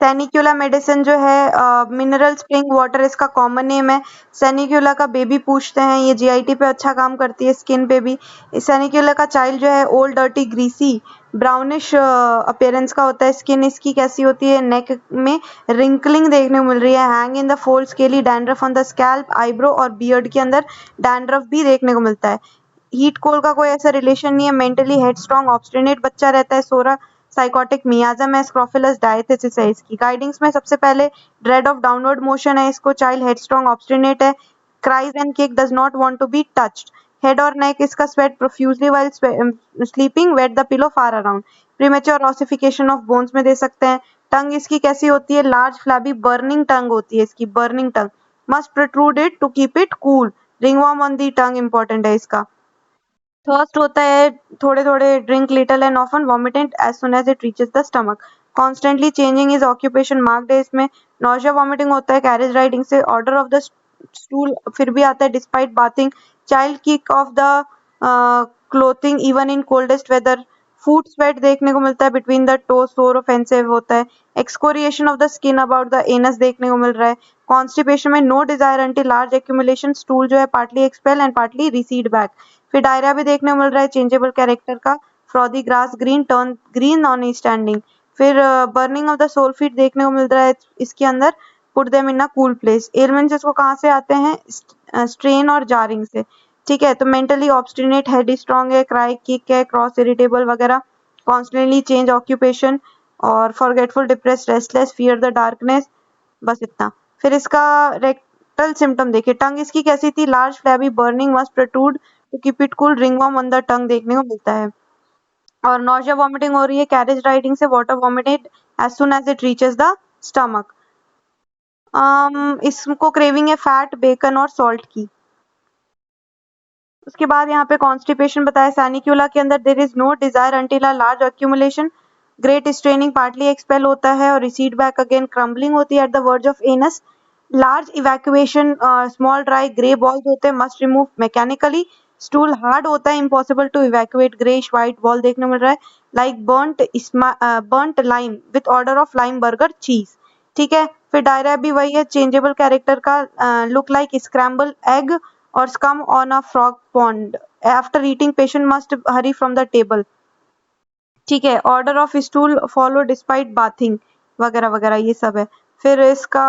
सैनिक्यूला medicine जो है mineral spring water इसका कॉमन नेम है। सैनिक्यूला का बेबी पूछते हैं, ये जीआईटी पे अच्छा काम करती है, स्किन पे भी। सैनिक्यूला का चाइल्ड जो है old dirty greasy brownish appearance का होता है। स्किन इसकी कैसी होती है, नेक में रिंकलिंग देखने को मिल रही है, hang in the fold, scaly dandruff on the scalp, eyebrow और बियर्ड के अंदर डैंड्रफ भी देखने को मिलता है। हीट कोल का कोई ऐसा रिलेशन नहीं है। मेंटली हेडस्ट्रॉन्ग ऑब्स्टिनेट बच्चा रहता है। सोरा साइकोटिक मियाजम है। स्क्रोफिलस डायथिसिस है इसकी। गाइडिंग्स में सबसे पहले ड्रेड ऑफ डाउनवर्ड मोशन है इसको। चाइल्ड हेडस्ट्रॉन्ग ऑब्स्टिनेट है। Cries and kick, does not want to be touched. Head और नेक इसका sweat profusely while sleeping, wet the pillow far around. Premature ossification of bones में दे सकते हैं। टंग इसकी कैसी होती है, लार्ज फ्लैबी बर्निंग टंग होती है इसकी, burning tongue. Must protrude it to keep it cool. Ringworm on the tongue important है इसका। थर्स्ट होता है, थोड़े थोड़े drink little and often vomited as soon as it reaches the stomach. Constantly changing is occupation marked है इसमें। Nausea vomiting होता है कैरेज राइडिंग से। ऑर्डर ऑफ द स्टूल फिर भी आता है despite bathing. Child kick off the clothing even in coldest weather. Foot sweat देखने को मिलता है between the toe, sore offensive होता है। Excoriation of the skin about the anus देखने को मिल रहा है। कॉन्स्टिपेशन में no desire until large accumulation, stool जो है partly expel and partly recede back. फिर डायरिया भी देखने को मिल रहा है चेंजेबल कैरेक्टर का। Frothy grass green turn green on standing. फिर burning of the sole feet देखने को मिल रहा है इसके अंदर। Put them in a cool place. Elements इसको कहाँ से आते हैं, स्ट्रेन और जारिंग से। ठीक है, तो मेंटली ऑब्स्टिनेट, हेड स्ट्रॉन्ग है, क्राई किक है, क्रॉस इरिटेबल वगैरह। कॉन्स्टेंटली चेंज ऑक्यूपेशन और forgetful, depressed, restless, fear the darkness. बस इतना। फिर इसका रेक्टल सिम्टम देखिए। टंग इसकी कैसी थी, large flabby burning, must protrude to keep it cool, ringworm on the tongue देखने को मिलता है। और नॉजिया वॉमिटिंग हो रही है कैरेज राइडिंग से। Water vomited as soon as it reaches the stomach. इसको क्रेविंग है फैट, बेकन और सॉल्ट की। उसके बाद यहाँ पे कॉन्स्टिपेशन बताया। सैनिक्यूला के अंदर there is no desire until a large accumulation, great straining, partly expel होता है और रिसीड बैक अगेन, क्रम्बलिंग होती है at the verge of anus, large evacuation, small dry grey balls होते हैं, must remove mechanically. Stool hard होता है, impossible to evacuate, greyish white ball देखने को मिल रहा है, like burnt lime with odour of Limburger cheese. ठीक है, फिर डायरिया भी वही है, चेंजेबल कैरेक्टर का, लुक लाइक स्क्रैम्बल एग और scum on a frog pond. After eating, patient must hurry from the table. ठीक है, order of stool follow despite bathing वगैरह वगैरह ये सब है। फिर इसका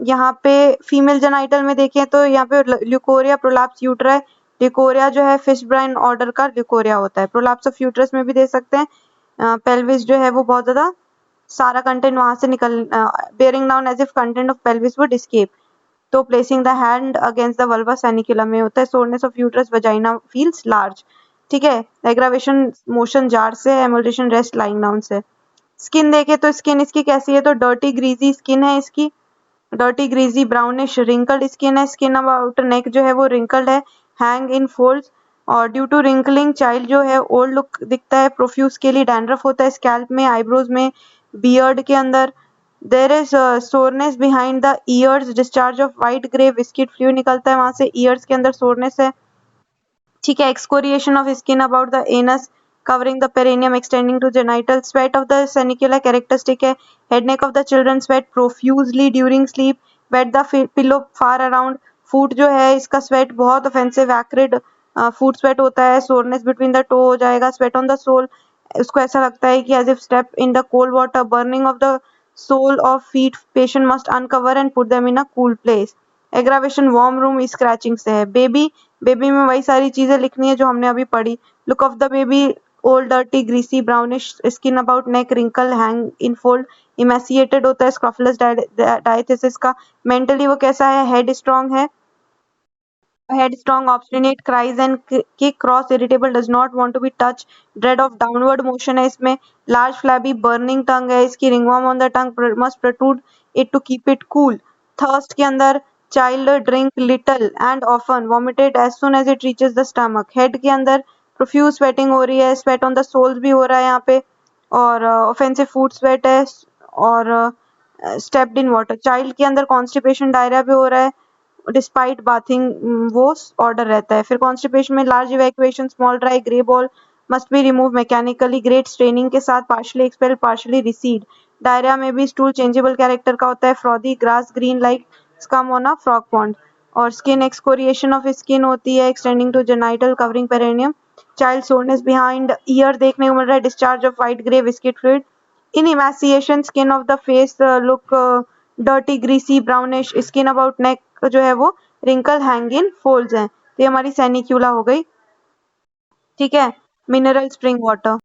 यहाँ पे फीमेल जेनाइटल में देखें तो यहाँ पे ल्यूकोरिया, प्रोलैप्स यूटराई। ल्यूकोरिया जो है फिश ब्राइन ऑर्डर का ल्यूकोरिया होता है। प्रोलैप्स ऑफ यूट्रस में भी दे सकते हैं। पेल्विस जो है वो बहुत ज्यादा सारा कंटेंट वहां से निकल, bearing down as if content of pelvis would escape. तो placing the hand against the vulva सैनिकुलम में होता है। Soreness of uterus, vagina feels large. ठीक है, एग्रावेशन मोशन जार से, एमोल्टेशन रेस्ट लाइंग डाउन से। स्किन देखे तो स्किन इसकी कैसी है, तो डर्टी ग्रीजी स्किन है इसकी। Dirty greasy brownish wrinkled skin है। स्किन अबाउट नेक जो है वो रिंकल्ड है, हैंग इन फोल्ड्स। और ड्यू टू रिंकलिंग चाइल्ड जो है ओल्ड लुक दिखता है। प्रोफ्यूज के लिए डैंड्रफ होता है स्कैल्प में, आईब्रोज में, बियर्ड के अंदर। There is soreness behind the ears, discharge of white grey viscid fluid निकलता है वहां से, ईयर्स के अंदर सोरनेस है। ठीक है, excoriation of skin about the anus covering the perineum extending to genital. Sweat of the sanicula characteristic है। Head neck of the children sweat profusely during sleep. Wet the pillow far around. Foot जो है इसका sweat बहुत offensive acrid foot sweat होता है। Soreness between the toe हो जाएगा। Sweat on the sole, उसको ऐसा लगता है कि as if step in the cold water. Burning of the sole of feet, patient must uncover and put them in a cool place. Aggravation warm room scratching से है। Baby, baby में वही सारी चीजें लिखनी है जो हमने अभी पढ़ी। Look of the baby, old dirty greasy brownish skin about neck, wrinkle, hang in fold, emaciated होता है। स्क्रॉफुलस डायथिसिस का। मेंटली वो कैसा है, हेड स्ट्रॉन्ग है, head strong, obstinate, cries and kick, cross, irritable, does not want to be touched, dread of downward motion है इसमें। large flabby burning tongue है इसकी, ringworm on the tongue, must protrude it to keep it cool। thirst के अंदर child drink little and often, vomited as soon as it reaches the stomach। head के अंदर profuse sweating हो रही है, sweat on the soles भी हो रहा है यहाँ पे, और offensive food sweat है, और stepped in water। child के अंदर constipation, diarrhea भी हो रहा है, डिस्पाइट बाथिंग वो ऑर्डर रहता है। फिर कॉन्स्टिपेशन में large evacuation, small dry grey ball, must be remove mechanically, great straining के साथ, partially expel, partially recede. Diarrhoea में भी स्टूल चेंजेबल कैरेक्टर का होता है, frothy grass green like scum on a frog pond. और स्किन एक्सकोरिएशन ऑफ स्किन होती है, extending to genital covering perineum. Child soreness behind ear देखने को मिल रहा है, discharge of white grey viscid fluid. In emaciation skin of the face look dirty greasy brownish, skin about neck जो है वो रिंकल हैंग इन फोल्ड्स हैं। तो ये हमारी सैनिक्यूला हो गई। ठीक है, मिनरल स्प्रिंग वाटर।